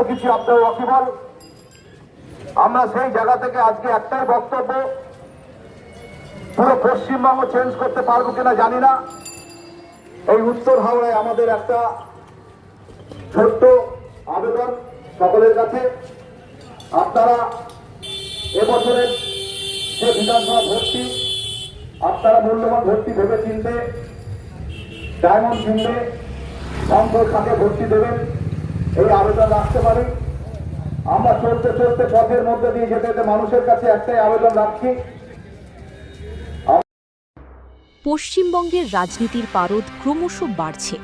কিছু আপনার ওয়াকিবল। আমরা সেই জায়গা থেকে আজকে একটাই বক্তব্য, পুরো পশ্চিমবঙ্গ চেঞ্জ করতে পারবো কিনা জানি না। এই উত্তর হাওড়ায় আমাদের একটা ছোট্ট আবেদন সকলের কাছে, আপনারা এবছরের যে বিধানসভা ভর্তি, আপনারা মূল্যবান ভর্তি ভেবে চিনতে ডায়মন্ড কিনবে শঙ্কর খাতে ভর্তি দেবেন, এই আবেদন রাখতে পারি। আমরা চলতে চলতে পথের মধ্যে দিয়ে যেতে যেতে মানুষের কাছে একটাই আবেদন রাখছি। পশ্চিমবঙ্গের রাজনীতির পারদ ক্রমশ বাড়ছে,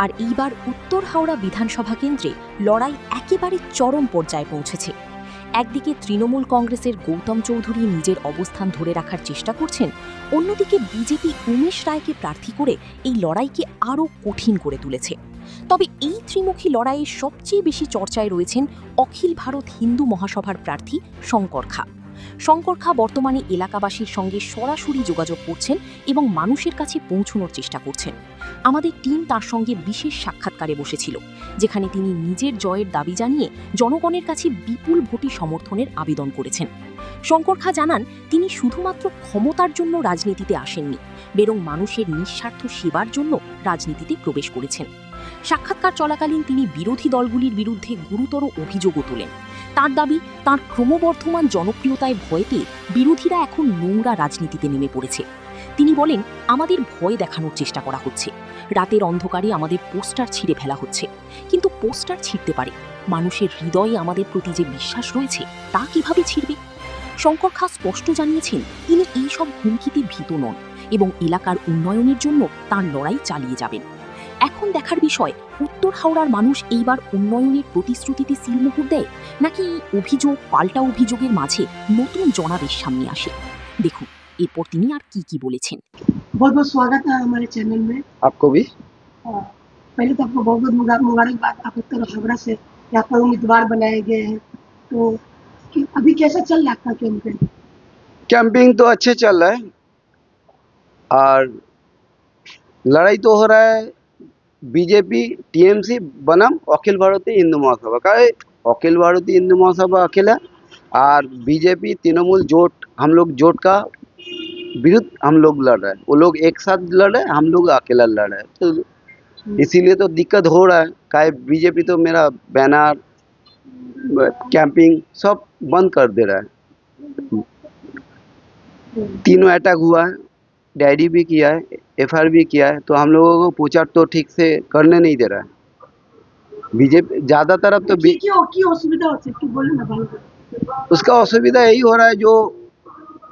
আর এইবার উত্তর হাওড়া বিধানসভা কেন্দ্রে লড়াই একেবারে চরম পর্যায়ে পৌঁছেছে। একদিকে তৃণমূল কংগ্রেসের গৌতম চৌধুরী নিজের অবস্থান ধরে রাখার চেষ্টা করছেন, অন্যদিকে বিজেপি উমেশ রায়কে প্রার্থী করে এই লড়াইকে আরও কঠিন করে তুলেছে। তবে এই ত্রিমুখী লড়াইয়ে সবচেয়ে বেশি চর্চায় রয়েছেন অখিল ভারত হিন্দু মহাসভার প্রার্থী শঙ্কর খা। শঙ্কর খা বর্তমানে এলাকাবাসীর সঙ্গে সরাসরি যোগাযোগ করছেন এবং মানুষের কাছে পৌঁছানোর চেষ্টা করছেন। আমাদের টিম তার সঙ্গে বিশেষ সাক্ষাৎকারে বসেছিল, যেখানে তিনি নিজের জয়ের দাবি জানিয়ে জনগণের কাছে বিপুল ভোটে সমর্থনের আবেদন করেছেন। শঙ্কর খা জানান, তিনি শুধুমাত্র ক্ষমতার জন্য রাজনীতিতে আসেননি, বরং মানুষের নিঃস্বার্থ সেবার জন্য রাজনীতিতে প্রবেশ করেছেন। সাক্ষাৎকার চলাকালীন তিনি বিরোধী দলগুলির বিরুদ্ধে গুরুতর অভিযোগও তোলেন। তার দাবি, তার ক্রমবর্ধমান জনপ্রিয়তায় ভয় পেয়ে বিরোধীরা এখন নোংরা রাজনীতিতে নেমে পড়েছে। তিনি বলেন, আমাদের ভয় দেখানোর চেষ্টা করা হচ্ছে, রাতের অন্ধকারে আমাদের পোস্টার ছিঁড়ে ফেলা হচ্ছে। কিন্তু পোস্টার ছিঁড়তে পারে, মানুষের হৃদয়ে আমাদের প্রতি যে বিশ্বাস রয়েছে তা কিভাবে ছিঁড়বে? শঙ্কর খা স্পষ্ট জানিয়েছেন, তিনি এই সব হুমকিতে ভীত নন এবং এলাকার উন্নয়নের জন্য তার লড়াই চালিয়ে যাবেন। এখন দেখার বিষয়, উত্তর হাওড়ার মানুষ এইবার উন্নয়নের প্রতিশ্রুতিতে সিলমোহর দেয়, নাকি অভিযোগ পাল্টা অভিযোগের মাঝে নতুন জনাদেশ সামনে আসে। দেখুন এরপর তিনি আর কি বলেছেন। बहुत बहुत स्वागत है हमारे चैनल में। आपको भी। पहले तो आपको बहुत बहुत मुबारकबाद, आप उत्तर हावड़ा से यहाँ पर उम्मीदवार बनाए गए हैं। तो अभी कैसा चल रहा है आपका कैंपेन? कैंपिंग तो अच्छे चल रहा है और लड़ाई तो हो रहा है बीजेपी टीएमसी बनाम अखिल भारतीय हिंदू महासभा का। अखिल भारतीय हिंदू महासभा अकेला और बीजेपी तृणमूल जोट, हम लोग जोट का विरुद्ध हम लोग लड़ रहे हैं। वो लोग एक साथ लड़ रहे हैं, हम लोग अकेला लड़ रहे हैं, तो इसीलिए तो दिक्कत हो रहा है। काहे बीजेपी तो मेरा बैनर कैंपिंग सब बंद कर दे रहा है। तीनों अटैक हुआ है, डायरी भी किया है, एफआईआर भी किया है, तो हम लोगों को पूछा तो ठीक से करने नहीं दे रहा है बीजेपी। ज़्यादा तरफ तो क्यों असुविधा होती है, क्यों बोले ना भाई? उसका असुविधा यही हो रहा है, जो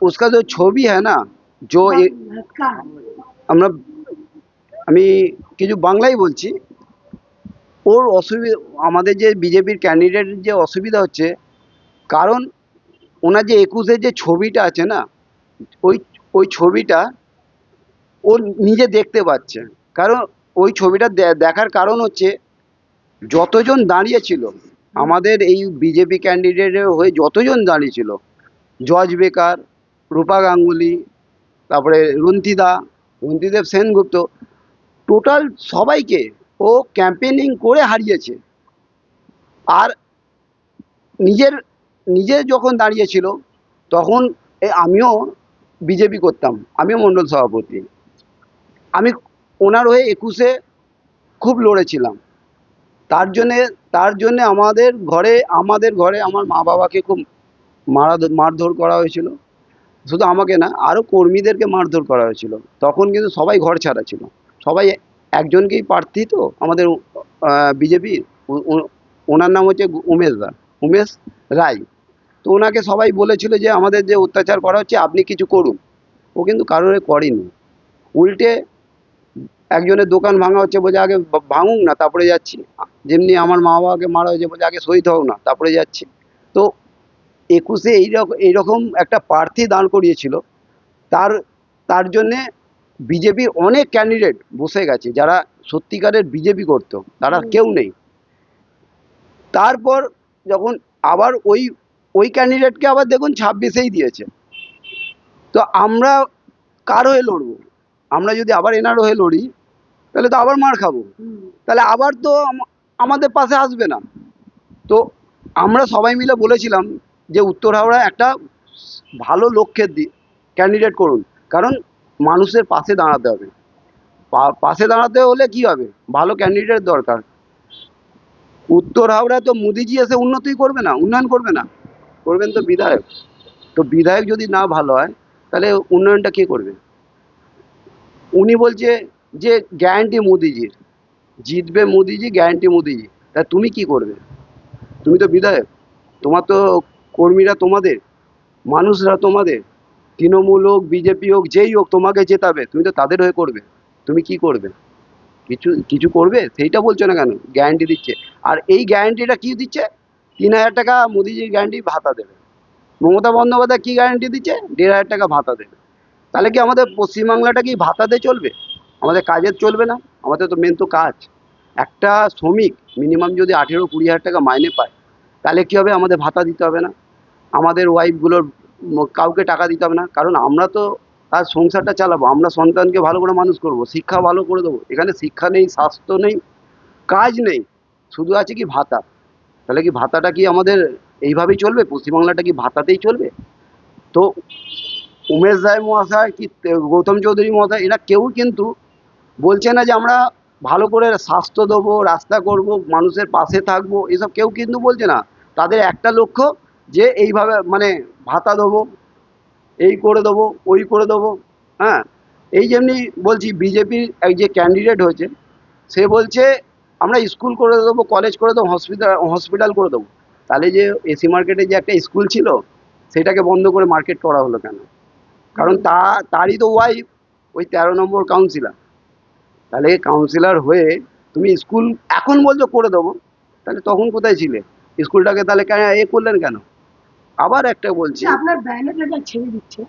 उसका जो ছবি है ना, जो আমরা আমি কিছু বাংলাই বলছি, ওর অসুবিধা আমাদের যে বিজেপির ক্যান্ডিডেটের যে অসুবিধা হচ্ছে, কারণ ওনার যে 21-এর যে ছবিটা আছে না, ওই ওই ছবিটা ও নিজে দেখতে পাচ্ছে। কারণ ওই ছবিটা দেখার কারণ হচ্ছে, যতজন দাঁড়িয়েছিল আমাদের এই বিজেপি ক্যান্ডিডেটের হয়ে, যতজন দাঁড়িয়েছিল, জজ বেকার, রূপা গাঙ্গুলি, তারপরে রন্তিদেব সেনগুপ্ত, টোটাল সবাইকে ও ক্যাম্পেনিং করে হারিয়েছে। আর নিজে যখন দাঁড়িয়েছিল তখন আমিও বিজেপি করতাম, আমিও মণ্ডল সভাপতি, আমি ওনার হয়ে 21-এ খুব লড়েছিলাম। তার জন্যে আমাদের ঘরে আমার মা বাবাকে খুব মারধর করা হয়েছিল। শুধু আমাকে না, আরও কর্মীদেরকে মারধর করা হয়েছিল। তখন কিন্তু সবাই ঘর ছাড়া ছিল, সবাই একজনকেই প্রার্থী, তো আমাদের বিজেপির, ওনার নাম হচ্ছে উমেশ রায়। তো ওনাকে সবাই বলেছিল যে আমাদের যে অত্যাচার করা হচ্ছে আপনি কিছু করুন। ও কিন্তু কারোর করেনি, উল্টে একজনের দোকান ভাঙা হচ্ছে, বলছে আগে ভাঙুক না তারপরে যাচ্ছি। যেমনি আমার মা বাবাকে মারা হয়েছে, বলছে আগে শহীদ হও না তারপরে যাচ্ছি। তো 21-এ এইরকম একটা প্রার্থী দাঁড় করিয়েছিল। তার জন্যে বিজেপির অনেক ক্যান্ডিডেট বসে গেছে, যারা সত্যিকারের বিজেপি করতো তারা কেউ নেই। তারপর যখন আবার ওই ক্যান্ডিডেটকে আবার দেখুন 26-এই দিয়েছে। তো আমরা কার হয়ে লড়বো? আমরা যদি আবার এনার হয়ে লড়ি তাহলে তো আবার মার খাবো, তাহলে আবার তো আমাদের পাশে আসবে না। তো আমরা সবাই মিলে বলেছিলাম যে উত্তর হাওড়া একটা ভালো লক্ষ্যের ক্যান্ডিডেট করুন, কারণ মানুষের পাশে দাঁড়াতে হবে। পাশে দাঁড়াতে হলে কি হবে, ভালো ক্যান্ডিডেট দরকার। উত্তর হাওড়ায় তো মোদিজি এসে উন্নতি করবে না, উন্নয়ন করবে না, করবেন তো বিধায়ক। তো বিধায়ক যদি না ভালো হয় তাহলে উন্নয়নটা কে করবে? উনি বলছে যে গ্যারান্টি মোদিজির, জিতবে মোদিজি, গ্যারান্টি মোদিজি। তা তুমি কি করবে? তুমি তো বিধায়ক, তোমার তো কর্মীরা তোমাদের, মানুষরা তোমাদের, তৃণমূল হোক, বিজেপি হোক, যেই হোক তোমাকে জেতাবে, তুমি তো তাদের হয়ে করবে। তুমি কি করবে? কিছু কিছু করবে? সেইটা বলছো না কেন? গ্যারান্টি দিচ্ছে, আর এই গ্যারান্টিটা কি দিচ্ছে? 3,000 টাকা মোদিজির গ্যারান্টি ভাতা দেবে। মমতা বন্দ্যোপাধ্যায় কি গ্যারান্টি দিচ্ছে? 1,500 টাকা ভাতা দেবে। তাহলে কি আমাদের পশ্চিমবাংলাটা কি ভাতাতে চলবে? আমাদের কাজের চলবে না? আমাদের তো মেন তো কাজ। একটা শ্রমিক মিনিমাম যদি 18-20 হাজার টাকা মাইনে পায়, তাহলে কি হবে? আমাদের ভাতা দিতে হবে না, আমাদের ওয়াইফগুলোর কাউকে টাকা দিতে হবে না, কারণ আমরা তো তার সংসারটা চালাবো, আমরা সন্তানকে ভালো করে মানুষ করব, শিক্ষা ভালো করে দেবো। এখানে শিক্ষা নেই, স্বাস্থ্য নেই, কাজ নেই, শুধু আছে কি ভাতা। তাহলে কি ভাতাটা কি আমাদের এইভাবেই চলবে? পশ্চিমবাংলাটা কি ভাতাতেই চলবে? তো উমেশ রায় মহাশয় কি গৌতম চৌধুরী মহাশয়, এরা কেউ কিন্তু বলছে না যে আমরা ভালো করে স্বাস্থ্য দেবো, রাস্তা করব, মানুষের পাশে থাকবো, এসব কেউ কিন্তু বলছে না। তাদের একটা লক্ষ্য যে এইভাবে মানে ভাতা দেবো, এই করে দেবো, ওই করে দেবো। হ্যাঁ, এই যেমনি বলছি বিজেপির এক যে ক্যান্ডিডেট হয়েছে, সে বলছে আমরা স্কুল করে দেবো, কলেজ করে দেবো, হসপিটাল করে দেবো। তাহলে যে এসি মার্কেটে যে একটা স্কুল ছিল, সেটাকে বন্ধ করে মার্কেট করা হলো কেন? কারণ তারই তো ওয়াইফ ওই 13 নম্বর কাউন্সিলর। তাহলে কাউন্সিলর হয়ে তুমি স্কুল এখন বলছো করে দেবো, তাহলে তখন কোথায় ছিলে? স্কুলটাকে তাহলে কেন করলেন কেন? আবার একটা বলছি, আচ্ছা, আপনার ব্যানার যেটা ছেড়ে দিচ্ছে,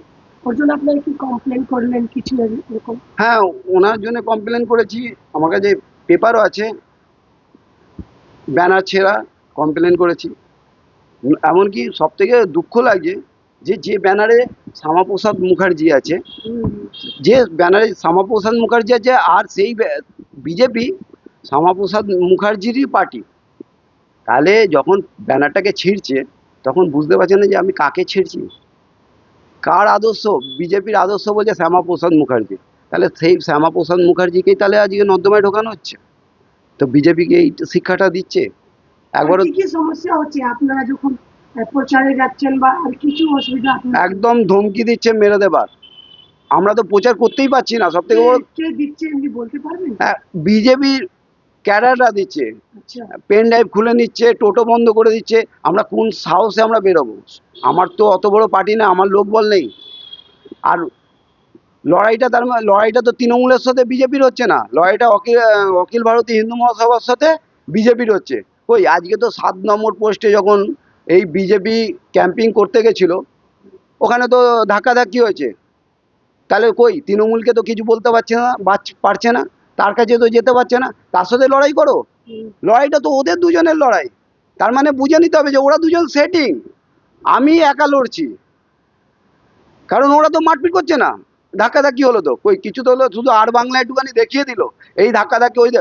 ওর জন্য আপনারা কি কমপ্লেন করলেন কিছু এরকম? হ্যাঁ, ওনার জন্য কমপ্লেন করেছি, আমার কাছে পেপারও আছে, ব্যানার ছেঁড়া কমপ্লেন করেছি। এমনকি সব থেকে দুঃখ লাগছে যে যে ব্যানারে শ্যামাপ্রসাদ মুখার্জি আছে, যে ব্যানারে শ্যামাপ্রসাদ মুখার্জি আছে, আর সেই বিজেপি শ্যামাপ্রসাদ মুখার্জিরই পার্টি। তাহলে যখন ব্যানারটাকে ছিঁড়ছে, তখন বুঝতে পারছে না যে আমি কাকে ছিঁড়ছি, কার আদর্শ? বিজেপির আদর্শ বলছে শ্যামাপ্রসাদ মুখার্জি। তাহলে সেই শ্যামাপ্রসাদ মুখার্জিকেই তাহলে আজকে নর্দমায় ঢোকানো হচ্ছে। তো বিজেপিকে এই শিক্ষাটা দিচ্ছে আর একবারও। কি কি সমস্যা হচ্ছে আপনারা যখন প্রচারে যাচ্ছেন, বা আর কিছু অসুবিধা আপনার? একদম ধমকি দিচ্ছে মেরে দেবার। আমরা তো প্রচার করতেই পারছি না, সব থেকে বড়। কে দিচ্ছে এমনি বলতে পারবেন? বিজেপির ক্যাডাররা দিচ্ছে, আচ্ছা, পেন ড্রাইভ খুলে নিচ্ছে, টোটো বন্ধ করে দিচ্ছে। আমরা কোন সাহসে আমরা বেরোবো? আমার তো অত বড় পার্টি না, আমার লোকবল নেই। আর লড়াইটা তার মানে লড়াইটা তো তৃণমূলের সাথে বিজেপির হচ্ছে না, লড়াইটা অখিল ভারতীয় হিন্দু মহাসভার সাথে বিজেপির হচ্ছে। কই আজকে তো 7 নম্বর পোস্টে যখন এই বিজেপি ক্যাম্পিং করতে গেছিল, ওখানে তো ধাক্কাধাক্কি হয়েছে। তাহলে কই তৃণমূলকে তো কিছু বলতে পারছে না, তার কাছে তো যেতে পারছে না, তার সাথে লড়াই করো। লড়াইটা তো ওদের দুজনের লড়াই। তার মানে বুঝে নিতে হবে যে ওরা দুজন সেটিং, আমি একা লড়ছি। কারণ ওরা তো মারপিট করছে না, ধাক্কাধাক্কি হলো তো কই, কিছু তো হলো, শুধু আর বাংলা একটুখানি দেখিয়ে দিল, এই ধাক্কাধাক্কি, ওই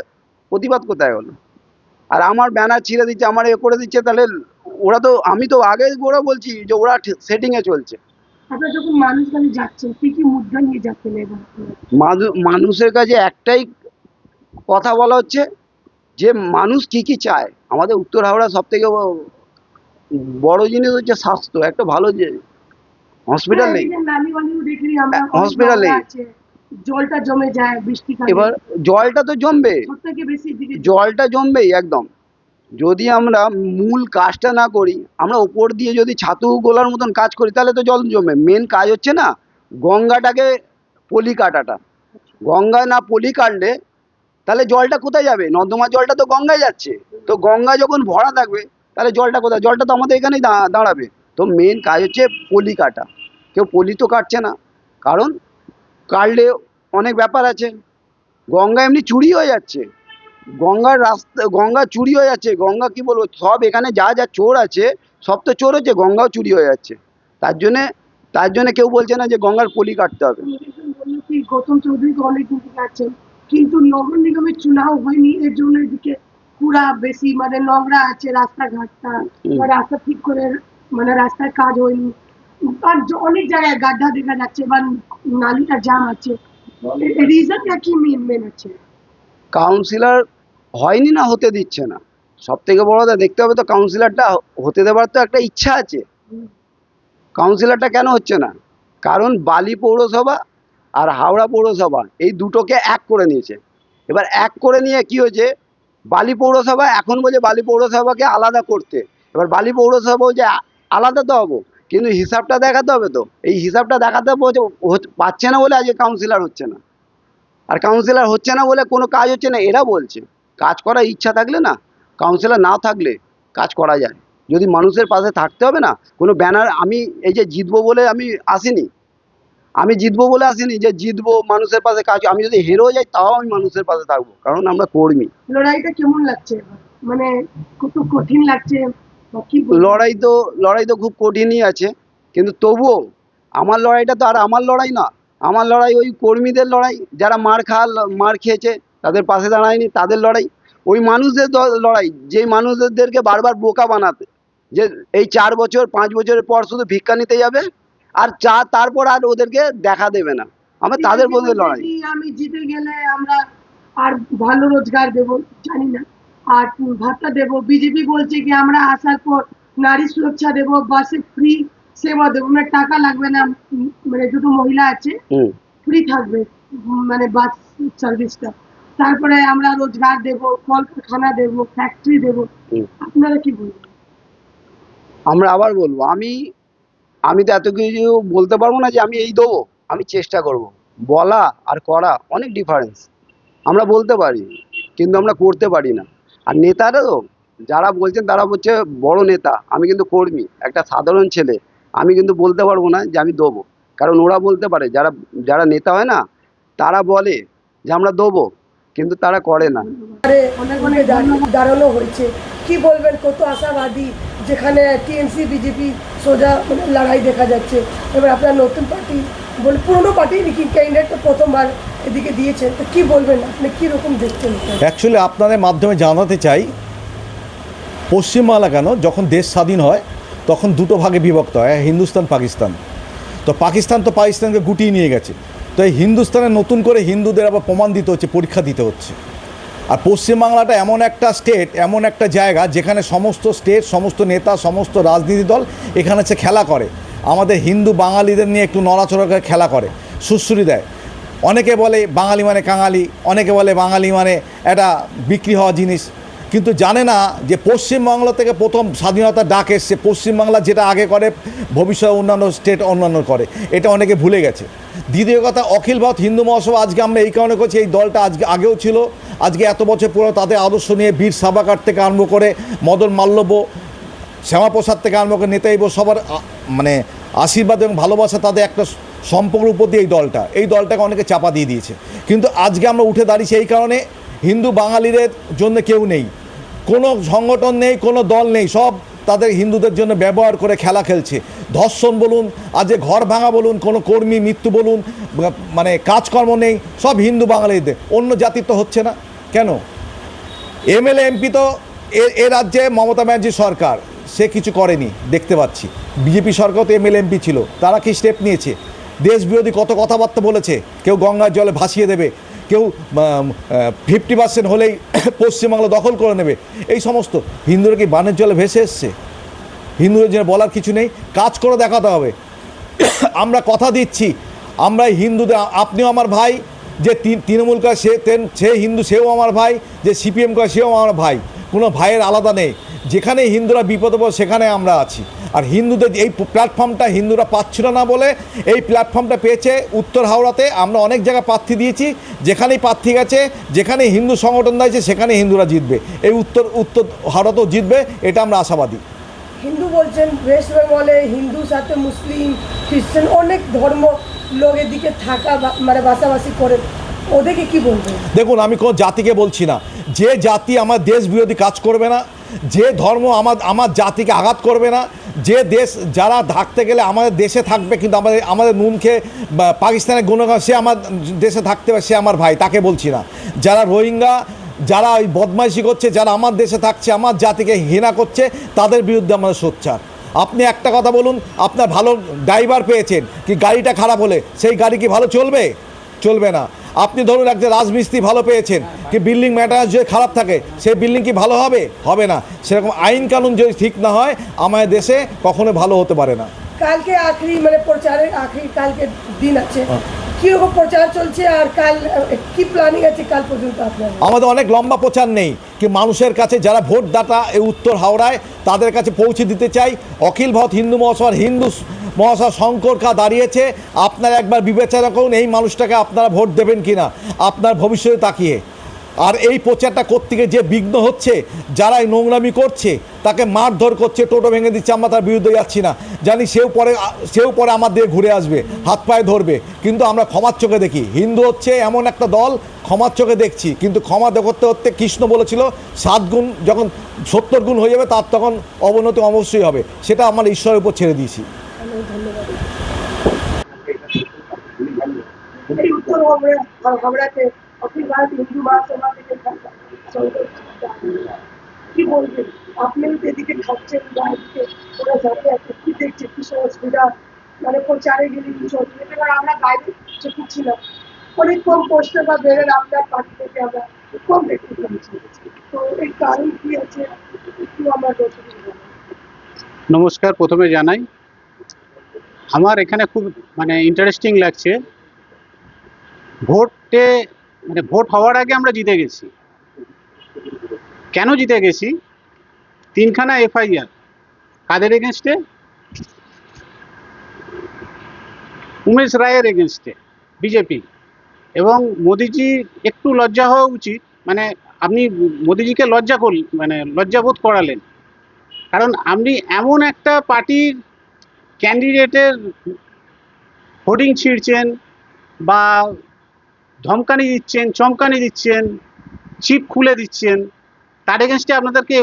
প্রতিবাদ কোথায় হলো? আর আমার ব্যানার ছিঁড়ে দিচ্ছে, আমার এ করে দিচ্ছে, তাহলে ওরা তো, আমি তো আগে ওরা বলছি যে ওরা সেটিংয়ে চলছে। আপনারা যখন মানুষ কাছে যাচ্ছেন, কি কি মুদ্রা নিয়ে যাচ্ছেন এবার আপনারা? মানুষের কাছে একটাই কথা বলা হচ্ছে যে মানুষ কি কি চায়। আমাদের উত্তর হাওড়া সব থেকে বড় জিনিস হচ্ছে স্বাস্থ্য, একটা ভালো যে হসপিটাল নেই, এই যে নালিবালিও দেখলি আমরা, হসপিটাল নেই। আছে, জলটা জমে যায় বৃষ্টিকালে, এবার জলটা তো জমবে, সব থেকে বেশি দিকে জলটা জমবেই একদম। যদি আমরা মূল কাজটা না করি, আমরা ওপর দিয়ে যদি ছাতু গোলার মতন কাজ করি, তাহলে তো জল জমবে। মেন কাজ হচ্ছে না গঙ্গাটাকে পলি কাটাটা। গঙ্গায় না পলি কাটলে তাহলে জলটা কোথায় যাবে? নর্দমার জলটা তো গঙ্গায় যাচ্ছে। তো গঙ্গা যখন ভরা থাকবে, তাহলে জলটা কোথায়? জলটা তো আমাদের এখানেই দাঁড়াবে। তো মেন কাজ হচ্ছে পলি কাটা। কেউ পলি তো কাটছে না, কারণ কাটলে অনেক ব্যাপার আছে। গঙ্গা এমনি চুরি হয়ে যাচ্ছে, গঙ্গার রাস্তা, গঙ্গা চুরি হয়ে যাচ্ছে। গঙ্গা কি বলবো, সব এখানে যা যা চোর আছে সব তো চোর হচ্ছে, গঙ্গাও চুরি হয়ে যাচ্ছে। তার জন্যে কেউ বলছে না যে গঙ্গার পলি কাটতে হবে। বললো কি গৌতম চৌধুরী তো অনেক দিন থেকে আছেন, কিন্তু নগর নিগমের চুনাও হয়নি, এর জন্য এদিকে পুরা বেশি মানে নোংরা আছে রাস্তাঘাটটা, বা রাস্তা ঠিক করে মানে রাস্তার কাজ হয়নি, আর অনেক জায়গায় গাড্ডা দেখা যাচ্ছে বা নালিটা জাম আছে। রিজনটা কি মেন আছে? কাউন্সিলর হয়নি না হতে দিচ্ছে না, সব থেকে বড় কথা দেখতে হবে তো কাউন্সিলরটা হতে দেওয়ার তো একটা ইচ্ছা আছে। কাউন্সিলরটা কেন হচ্ছে না? কারণ বালি পৌরসভা আর হাওড়া পৌরসভা এই দুটোকে এক করে নিয়েছে। এবার এক করে নিয়ে কি হয়েছে, বালি পৌরসভা এখন বলছে বালি পৌরসভাকে আলাদা করতে। এবার বালি পৌরসভা বলছে আলাদা তো হবো, কিন্তু হিসাবটা দেখাতে হবে তো, এই হিসাবটা দেখাতে পারছে না বলে আজকে কাউন্সিলর হচ্ছে না। আর কাউন্সিলর হচ্ছে না বলে কোনো কাজ হচ্ছে না এরা বলছে। কাজ করার ইচ্ছা থাকলে না, কাউন্সিলর না থাকলে কাজ করা যায়। যদি মানুষের পাশে থাকতে হবে না, কোনো ব্যানার আমি এই যে জিতবো বলে আমি আসিনি, আমি জিতবো বলে আসিনি যে জিতবো মানুষের পাশে কাজ, আমি যদি হেরেও যাই তাও আমি মানুষের পাশে থাকবো, কারণ আমরা কর্মী। লড়াইটা কেমন লাগছে এবার? মানে কত কঠিন লাগছে বা কি বলবো? লড়াই তো খুব কঠিনই আছে, কিন্তু তবুও আমার লড়াইটা তো আর আমার লড়াই না। আমার লড়াই ওই কর্মীদের লড়াই, যারা মার খেয়েছে, তাদের পাশে দাঁড়ায়নি, তাদের লড়াই। ওই মানুষদের লড়াই, যেই মানুষদেরকে বারবার বোকা বানাতে, যে এই 4 বছর 5 বছরের পর শুধু ভিক্ষা নিতে যাবে আর তারপর আর ওদেরকে দেখা দেবে না, আমার তাদের মধ্যে লড়াই। আমি জিতে গেলে আমরা আর ভালো রোজগার দেব, জানি না, আর ভাতা দেব। বিজেপি বলছে কি আমরা আসার পর নারী সুরক্ষা দেব, বাসে ফ্রি সেবা দেবো, মানে টাকা লাগবে না, মানে দুটো মহিলা আছে হুম। ফ্রি থাকবে, মানে বাস সার্ভিসটা। তারপরে আমরা রোজগার দেব, কলকারখানা দেব, ফ্যাক্টরি দেব। হুম। আপনারা কি বলবেন? আমরা আবার বলবো, আমি তো এত কিছু বলতে পারবো না যে আমি এই দেবো। আমি চেষ্টা করব। বলা আর করা অনেক ডিফারেন্স। আমরা বলতে পারি কিন্তু আমরা করতে পারি না। আর নেতারাও যারা বলছেন তারা হচ্ছে বড় নেতা, আমি কিন্তু কর্মী, একটা সাধারণ ছেলে। আমি কিন্তু বলতে পারবো না যে আমি দেবো, কারণ ওরা বলতে পারে, যারা যারা নেতা হয় না তারা বলে যে আমরা দেবো, কিন্তু তারা করে না। অনেক অনেক দাঁড়ানো হয়েছে, কি বলবেন? কত আশাবাদী, যেখানে টিএমসি বিজেপি সোজা মানে লড়াই দেখা যাচ্ছে। এবার আপনার নতুন পার্টি বলে পুরনো পার্টি নাকি ক্যান্ডিডেট তো প্রথমবার এদিকে দিয়েছেন, তো কি বলবেন? আপনি কীরকম দেখছেন? অ্যাকচুয়ালি আপনাদের মাধ্যমে জানাতে চাই, পশ্চিমবাংলা কেন, যখন দেশ স্বাধীন হয় তখন দুটো ভাগে বিভক্ত হয়, হিন্দুস্তান পাকিস্তান। তো পাকিস্তানকে গুটিয়ে নিয়ে গেছে। তো এই হিন্দুস্তানে নতুন করে হিন্দুদের আবার প্রমাণ দিতে হচ্ছে, পরীক্ষা দিতে হচ্ছে। আর পশ্চিমবাংলাটা এমন একটা স্টেট, এমন একটা জায়গা যেখানে সমস্ত স্টেট, সমস্ত নেতা, সমস্ত রাজনীতি দল এখানে হচ্ছে খেলা করে, আমাদের হিন্দু বাঙালিদের নিয়ে একটু নড়াচড়া করে খেলা করে, সুশ্রুতি দেয়। অনেকে বলে বাঙালি মানে কাঙালি, অনেকে বলে বাঙালি মানে একটা বিক্রি হওয়া জিনিস, কিন্তু জানে না যে পশ্চিমবাংলা থেকে প্রথম স্বাধীনতার ডাক এসছে। পশ্চিমবাংলা যেটা আগে করে ভবিষ্যতে অন্যান্য স্টেট অন্যান্য করে, এটা অনেকে ভুলে গেছে। দ্বিতীয় কথা, অখিল ভারত হিন্দু মহাসভা আজকে আমরা এই কারণে করছি, এই দলটা আজকে আগেও ছিল, আজকে এত বছর পুরো তাদের আদর্শ নিয়ে বীর সাভারকর থেকে আরম্ভ করে মদন মাল্লব্য, শ্যামাপ্রসাদ থেকে আরম্ভ করে নেতাজি সবার মানে আশীর্বাদ এবং ভালোবাসা, তাদের একটা সম্পর্কের উপর দিয়ে এই দলটাকে অনেকে চাপা দিয়ে দিয়েছে। কিন্তু আজকে আমরা উঠে দাঁড়িয়েছি এই কারণে, হিন্দু বাঙালিদের জন্য কেউ নেই, কোনো সংগঠন নেই, কোনো দল নেই, সব তাদের হিন্দুদের জন্য ব্যবহার করে খেলা খেলছে। ধর্ষণ বলুন, আজ ঘর ভাঙা বলুন, কোনো কর্মী মৃত্যু বলুন, মানে কাজকর্ম নেই, সব হিন্দু বাঙালিদের। অন্য জাতির তো হচ্ছে না কেন? এমএলএ এমপি তো এ রাজ্যে মমতা ব্যানার্জি সরকার, সে কিছু করেনি দেখতে পাচ্ছি। বিজেপি সরকার তো এমএলএ এমপি ছিল, তারা কি স্টেপ নিয়েছে? দেশ বিরোধী কত কথাবার্তা বলেছে, কেউ গঙ্গার জলে ভাসিয়ে দেবে, কেউ 50% হলেই পশ্চিমবাংলা দখল করে নেবে। এই সমস্ত হিন্দুরা কি বানের জলে ভেসে এসছে? হিন্দুদের জন্য বলার কিছু নেই, কাজ করে দেখাতে হবে। আমরা কথা দিচ্ছি, আমরা হিন্দুদের, আপনিও আমার ভাই, যে তৃণমূল করে সে হিন্দু, সেও আমার ভাই, যে সিপিএম করে সেও আমার ভাই, কোনো ভাইয়ের আলাদা নেই। যেখানে হিন্দুরা বিপদে পড়ে সেখানে আমরা আছি। আর হিন্দুদের এই প্ল্যাটফর্মটা হিন্দুরা পাচ্ছিল না বলে এই প্ল্যাটফর্মটা পেয়েছে উত্তর হাওড়াতে। আমরা অনেক জায়গায় প্রার্থী দিয়েছি, যেখানেই প্রার্থী গেছে, যেখানে হিন্দু সংগঠন দিয়েছে সেখানে হিন্দুরা জিতবে। এই উত্তর হাওড়াতেও জিতবে, এটা আমরা আশাবাদী। হিন্দু বলছেন, ওয়েস্ট বেঙ্গলে হিন্দু সাথে মুসলিম খ্রিস্টান অনেক ধর্ম লোক এদিকে থাকা মানে বাসাবাসি করে, ওদেরকে কি বলবেন? দেখুন, আমি কোনো জাতিকে বলছি না, যে জাতি আমার দেশ বিরোধী কাজ করবে না, যে ধর্ম আমার জাতিকে আঘাত করবে না, যে দেশ যারা থাকতে গেলে আমাদের দেশে থাকবে কিন্তু আমাদের নুন খেয়ে পাকিস্তানের গুণগান, সে আমার দেশে থাকতে পারে, সে আমার ভাই, তাকে বলছি না। যারা রোহিঙ্গা যারা ওই বদমাইশি করছে, যারা আমার দেশে থাকছে, আমার জাতিকে ঘৃণা করছে, তাদের বিরুদ্ধে আমাদের সোচ্চার। আপনি একটা কথা বলুন, আপনার ভালো ড্রাইভার পেয়েছেন, কি গাড়িটা খারাপ হলে সেই গাড়ি কি ভালো চলবে? চলবে না। আপনি ধরুন একটা রাজমিস্ত্রি ভালো পেয়েছেন, কি বিল্ডিং ম্যাটেরিয়ালস যদি খারাপ থাকে সেই বিল্ডিং কি ভালো হবে? হবে না। সেরকম আইন কানুন যদি ঠিক না হয় আমাদের দেশে কখনো ভালো হতে পারে না। কালকে আখরি মানে প্রচারের আখরি কালকে দিন আছে, কিরকম প্রচার চলছে আর কাল কি প্ল্যানিং আছে কাল পর্যন্ত আপনার? আমাদের অনেক লম্বা প্রচার নেই, কি মানুষের কাছে যারা ভোটদাতা এই উত্তর হাওড়ায় তাদের কাছে পৌঁছে দিতে চাই। অখিল ভারত হিন্দু মহাসভার হিন্দু মহাসভা শঙ্কর কা দাঁড়িয়েছে, আপনারা একবার বিবেচনা করুন এই মানুষটাকে আপনারা ভোট দেবেন কিনা আপনার ভবিষ্যতে তাকিয়ে। আর এই প্রচারটা কোত্থেকে যে বিঘ্ন হচ্ছে, যারা এই নোংরামি করছে তাকে মারধর করছে, টোটো ভেঙে দিচ্ছে, আমরা তার বিরুদ্ধে যাচ্ছি না, জানি সেও পরে আমার দিকে ঘুরে আসবে, হাত পায়ে ধরবে, কিন্তু আমরা ক্ষমার চোখে দেখি। হিন্দু হচ্ছে এমন একটা দল, ক্ষমার চোখে দেখছি, কিন্তু ক্ষমা করতে করতে কৃষ্ণ বলেছিল 7 গুণ যখন 70 গুণ হয়ে যাবে তার তখন অবনতি অবশ্যই হবে, সেটা আমার ঈশ্বরের উপর ছেড়ে দিয়েছি। এই উত্তর হাওড়াতে অখিল ভারত হিন্দু মহাসভা থেকে কি বলবেন? আপনি এদিকে থাকছেন বা এদিকে ওরা যাতে আছে, কি দেখছে, কি অসুবিধা, মানে প্রচারে গেলে কিছু অসুবিধা? এবার আমরা বাইরে করছি না, অনেক কম পোস্টার বা বেরোর আপনার পার্টি থেকে আমরা কম দেখতে পাচ্ছি, তো এই কারণ কি আছে একটু আমরা নমস্কার, প্রথমে জানাই আমার এখানে খুব মানে ইন্টারেস্টিং লাগছে। ভোট হওয়ার আগে আমরা জিতে গেছি। কেন জিতে গেছি? 3খানা এফআইআর কাদের এগেনস্টে? উমেশ রায়ের এগেনস্টে, বিজেপি। এবং মোদিজি একটু লজ্জা হওয়া উচিত, মানে আপনি মোদিজিকে লজ্জাবোধ করালেন, কারণ আপনি এমন একটা পার্টির ক্যান্ডিডেটের হোর্ডিং ছিঁড়ছেন বা ধমকানি দিচ্ছেন, চমকানি দিচ্ছেন, চিপ খুলে দিচ্ছেন, তার এগেনস্টে আপনাদেরকে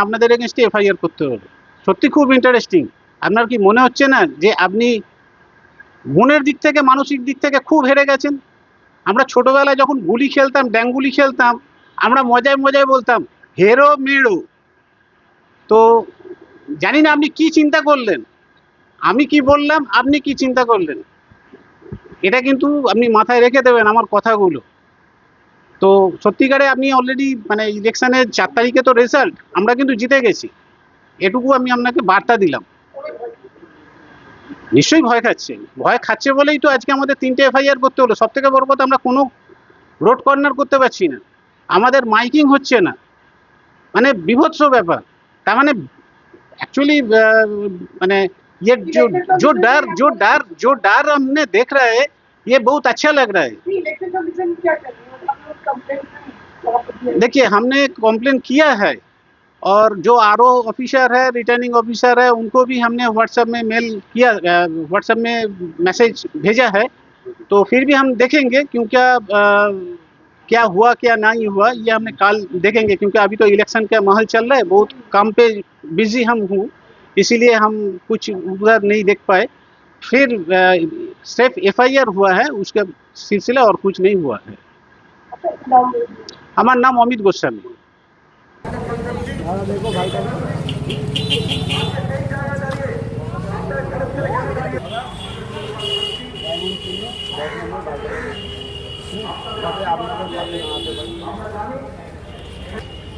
আপনাদের এগেনস্টে এফআইআর করতে হবে। সত্যি খুব ইন্টারেস্টিং। আপনার কি মনে হচ্ছে না যে আপনি মনের দিক থেকে, মানসিক দিক থেকে খুব হেরে গেছেন? আমরা ছোটবেলায় যখন গুলি খেলতাম, ড্যাঙ্গুলি খেলতাম, আমরা মজায় মজায় বলতাম হেরো মেরো। তো জানি না আপনি কি চিন্তা করলেন, আমি কি বললাম, আপনি কি চিন্তা করলেন, এটা কিন্তু আপনি মাথায় রেখে দেবেন আমার কথাগুলো। তো সত্যিকারে আপনি অলরেডি মানে ইলেকশনের 4 তারিখে তো রেজাল্ট, আমরা কিন্তু জিতে গেছি, এটুকু আমি আপনাকে বার্তা দিলাম। নিশ্চয়ই ভয় খাচ্ছে বলেই তো আজকে আমাদের 3টে এফআইআর করতে হলো। সব থেকে বড় কথা, আমরা কোনো রোড কর্নার করতে পারছি না, আমাদের মাইকিং হচ্ছে না, মানে বিভৎস ব্যাপার। তার মানে एक्चुअली मैंने ये जो डर हमने देख रहा है, ये बहुत अच्छा लग रहा है। देखिए, हमने कंप्लेन किया है और जो आरओ ऑफिसर है, रिटर्निंग ऑफिसर है, उनको भी हमने व्हाट्सएप में मेल किया, व्हाट्सएप में मैसेज भेजा है। तो फिर भी हम देखेंगे क्योंकि क्या हुआ क्या नहीं हुआ ये हमने कल देखेंगे, क्योंकि अभी तो इलेक्शन का माहौल चल रहा है, बहुत काम पे बिजी हम हूँ, इसीलिए हम कुछ उधर नहीं देख पाए। फिर सिर्फ एफआईआर हुआ है, उसका सिलसिला और कुछ नहीं हुआ है। हमारा नाम अमित गोस्वामी।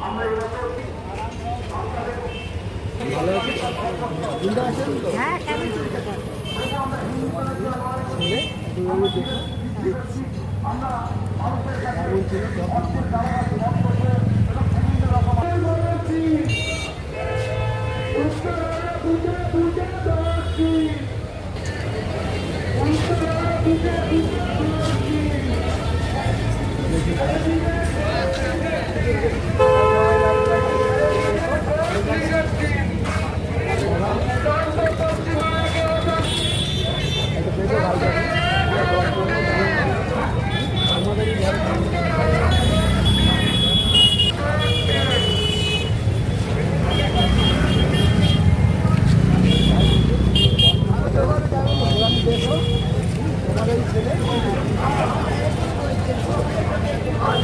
আমরা